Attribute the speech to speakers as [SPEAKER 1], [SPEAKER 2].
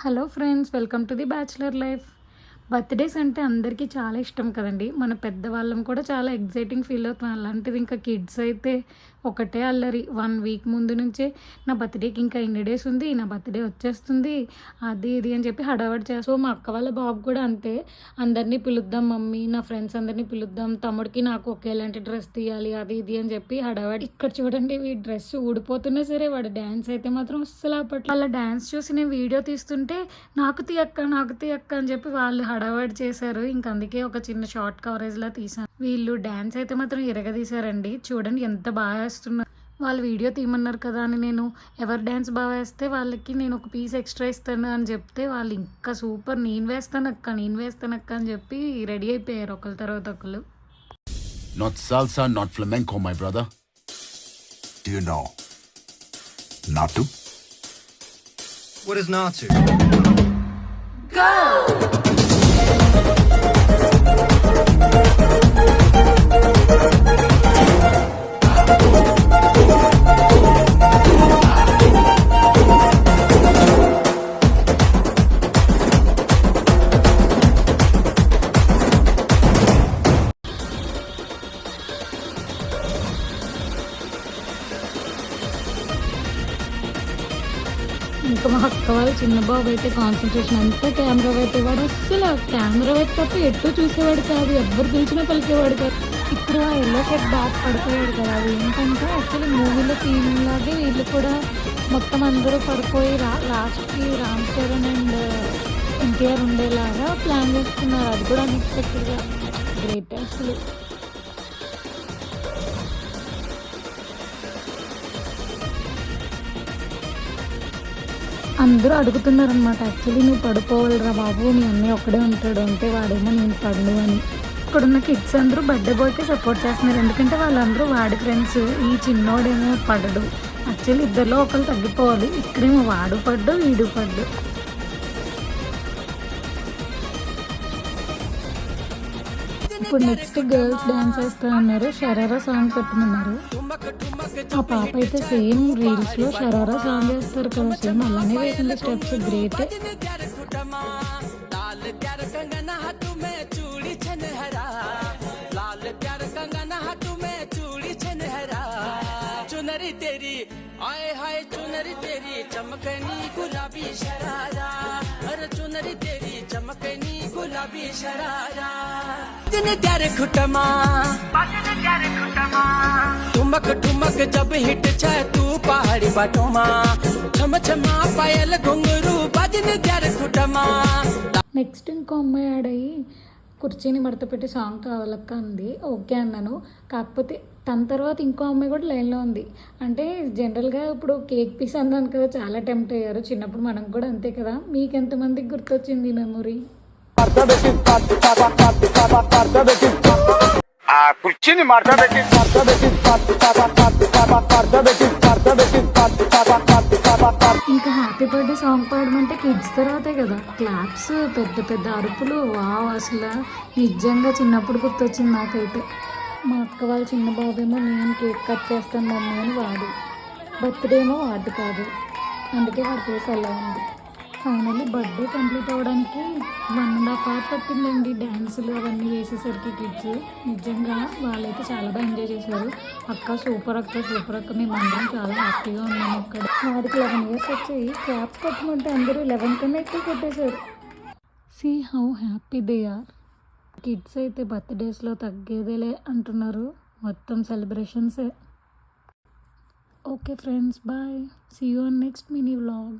[SPEAKER 1] Hello friends, welcome to the bachelor life. Birthdays అంటే అందరికీ చాలా ఇష్టం కదండి. మన పెద్దవాళ్ళం కూడా చాలా ఎగ్జైటింగ్ ఫీల్ అవుతాం. అలాంటిది ఇంకా కిడ్స్ అయితే ఒకటే అల్లరి. 1 వీక్ ముందు నుంచే నా బర్త్డేకి ఇంకా ఇన్ని డేస్ ఉంది, నా బర్త్డే వచ్చేస్తుంది, అది ఇది అని చెప్పి హడావడి చేస్తూ. మా అక్క వాళ్ళ బాబు కూడా అంతే. అందరినీ పిలుద్దాం మమ్మీ, నా ఫ్రెండ్స్ అందరినీ పిలుద్దాం, తమ్ముడికి నాకు ఒకేలాంటి డ్రెస్ తీయాలి, అది ఇది అని చెప్పి హడావడి. ఇక్కడ చూడండి, ఈ డ్రెస్ ఊడిపోతున్నా సరే వాడు డ్యాన్స్ అయితే మాత్రం అస్సలు ఆపట్లేదు. వాళ్ళ డ్యాన్స్ చూసి నేను వీడియో తీస్తుంటే నాకు తీయక్క అని చెప్పి వాళ్ళు హడావడి చేశారు. ఇంకా అందుకే ఒక చిన్న షార్ట్ కవరేజ్లా తీసాను. వీళ్ళు డ్యాన్స్ అయితే మాత్రం ఇరగదీశారండి. చూడండి ఎంత బాగా వేస్తున్నారు. వాళ్ళు వీడియో తీయమన్నారు కదా అని నేను ఎవరు డ్యాన్స్ బాగా వేస్తే వాళ్ళకి నేను ఒక పీస్ ఎక్స్ట్రా ఇస్తాను అని చెప్తే వాళ్ళు ఇంకా సూపర్, నేను వేస్తానక్క అని చెప్పి రెడీ అయిపోయారు ఒకరి తర్వాత ఒకరు.
[SPEAKER 2] Not salsa, not flamenco, my brother.
[SPEAKER 3] Do you know Natu?
[SPEAKER 4] What is Natu?
[SPEAKER 1] ఇంకా మా అక్క వాళ్ళు చిన్న బాబు అయితే కాన్సన్ట్రేషన్ అంతా కెమెరా వైపు. వాడు అస్సలు కెమెరా వైపు తప్ప ఎటు చూసేవాడు కాదు, ఎవ్వరు పిలిచినా పలికేవాడు కాదు. ఇప్పుడు ఆ ఎల్లో షర్ట్ బ్యాగ్ పడిపోయాడు కదా, అది ఏంటంటే యాక్చువల్లీ మూవీలో థీమ్ లాగే వీళ్ళు కూడా మొత్తం అందరూ పడిపోయి లాస్ట్కి రామ్ చరణ్ అండ్ ఎన్టీఆర్ ఉండేలాగా ప్లాన్ చేసుకున్నారు. అది కూడా అన్ఎక్స్పెక్టెడ్గా గ్రేట్ అసలు. అందరూ అడుగుతున్నారనమాట, యాక్చువల్లీ నువ్వు పడుకోవాలిరా బాబు, మీ అన్నయ్య ఒక్కడే ఉంటాడు అంటే వాడేమో నేను పడను అని. ఇక్కడున్న కిడ్స్ అందరూ బర్త్డే బాయ్కి సపోర్ట్ చేస్తున్నారు, ఎందుకంటే వాళ్ళందరూ వాడి ఫ్రెండ్స్. ఈ చిన్నోడేమో పడడు. యాక్చువల్లీ ఇద్దరిలో ఒకరు తగ్గిపోవాలి. ఇక్కడేమో వాడు పడ్డు, వీడు పడ్డు. ఇప్పుడు నెక్స్ట్ గర్ల్స్ డ్యాన్స్ వేస్తా ఉన్నారు. షరారా సాంగ్ పెట్టమన్నారు. ఆ పాప అయితే సేమ్ రీల్స్లో షరారా సాంగ్ వేస్తారు కదా, సేమ్ అలానే వేసింది స్టెప్స్. గ్రేట్.
[SPEAKER 5] चुनरी तेरी आए हाय चुनरी तेरी चमकनी गुलाबी शरारा, अरे चुनरी तेरी चमकनी गुलाबी शरारा. दिन त्यारे खुटमा ठुमक ठुमक जब हिट छ तू पहाड़ी बाटोमा, छम छमा पायल घुंगरू बाजन त्यारे खुटमा.
[SPEAKER 1] నెక్స్ట్ ఇంకో అమ్మాయి ఆడయి కుర్చీని మడత పెట్టి సాంగ్ కావాలక్క అంది. ఓకే అన్నాను. కాకపోతే తన తర్వాత ఇంకో అమ్మాయి కూడా లైన్లో ఉంది. అంటే జనరల్గా ఇప్పుడు కేక్ పీస్ అన్నాను కదా, చాలా టెంప్ట్ అయ్యారు. చిన్నప్పుడు మనం కూడా అంతే కదా. మీకు ఎంతమందికి గుర్తొచ్చింది మెమొరీ?
[SPEAKER 3] కుర్చీని మార్చబెట్టి
[SPEAKER 1] ఇంకా హ్యాపీ బర్త్డే సాంగ్ పాడమంటే కిడ్స్ తర్వాతే కదా. క్లాప్స్, పెద్ద పెద్ద అరుపులు, వావ్ అసలు నిజంగా చిన్నప్పుడు గుర్తొచ్చింది నాకైతే. మా అక్క వాళ్ళ చిన్న బాబేమో నేను కేక్ కట్ చేస్తాను మమ్మీ అని వాడు. బర్త్డే ఏమో వాడు కాదు, అందుకే వాడి ఫేస్ అలా ఉంది. ఫైనల్లీ బర్త్డే కంప్లీట్ అవ్వడానికి 1.5 hour పట్టిందండి. డ్యాన్సులు అవన్నీ వేసేసరికి కిడ్స్ నిజంగా వాళ్ళైతే చాలా బాగా ఎంజాయ్ చేశారు. అక్క సూపర్ మేము అందరం చాలా హ్యాపీగా ఉన్నాము. అక్కడ వాడికి 11 years వచ్చాయి. క్లాప్స్ కొట్టమంటే అందరూ 11 కన్నా ఎక్కువ కొట్టేశారు. See how happy they are. Kids అయితే బర్త్డేస్లో తగ్గేదేలే అంటున్నారు. మొత్తం సెలబ్రేషన్సే. Okay friends, bye. See you on next mini vlog.